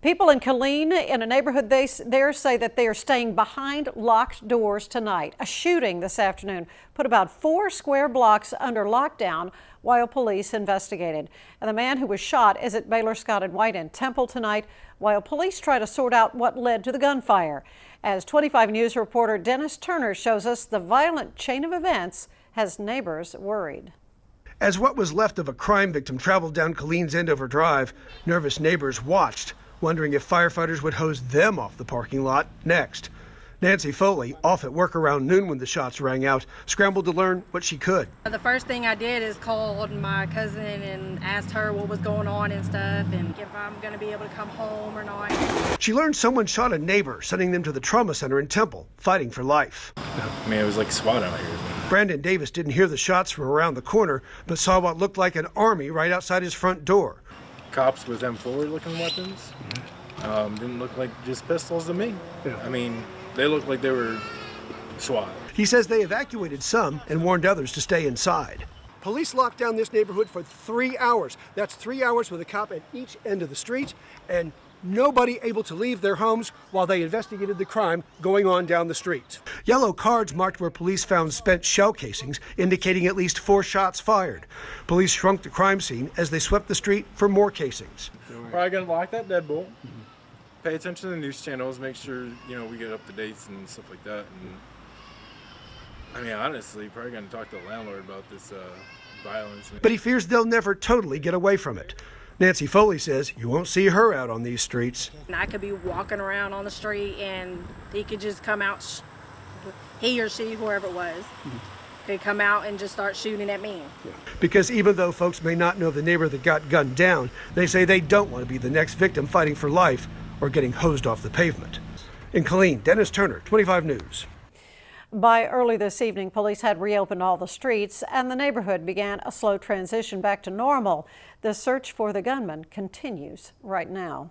People in Killeen, in a neighborhood there, say that they are staying behind locked doors tonight. A shooting this afternoon put about 4 square blocks under lockdown while police investigated. And the man who was shot is at Baylor Scott and White in Temple tonight while police try to sort out what led to the gunfire. As 25 News reporter Dennis Turner shows us, the violent chain of events has neighbors worried. As what was left of a crime victim traveled down Killeen's Endover Drive, nervous neighbors watched, wondering if firefighters would hose them off the parking lot next. Nancy Foley, off at work around noon when the shots rang out, scrambled to learn what she could. The first thing I did is called my cousin and asked her what was going on and stuff, and if I'm going to be able to come home or not. She learned someone shot a neighbor, sending them to the trauma center in Temple, fighting for life. I mean, it was like SWAT out here. Brandon Davis didn't hear the shots from around the corner, but saw what looked like an army right outside his front door. Cops with them forward-looking weapons. Didn't look like just pistols to me. Yeah. I mean, they looked like they were SWAT. He says they evacuated some and warned others to stay inside. Police locked down this neighborhood for 3 hours. That's 3 hours with a cop at each end of the street and nobody able to leave their homes while they investigated the crime going on down the street. Yellow cards marked where police found spent shell casings, indicating at least 4 shots fired. Police shrunk the crime scene as they swept the street for more casings. Probably gonna lock that deadbolt. Pay attention to the news channels, make sure, we get up to dates and stuff like that. And I mean, honestly, probably gonna talk to the landlord about this violence. But he fears they'll never totally get away from it. Nancy Foley says you won't see her out on these streets. And I could be walking around on the street and he could just come out, he or she, whoever it was, could come out and just start shooting at me. Because even though folks may not know the neighbor that got gunned down, they say they don't want to be the next victim fighting for life or getting hosed off the pavement. In Killeen, Dennis Turner, 25 News. By early this evening, police had reopened all the streets and the neighborhood began a slow transition back to normal. The search for the gunman continues right now.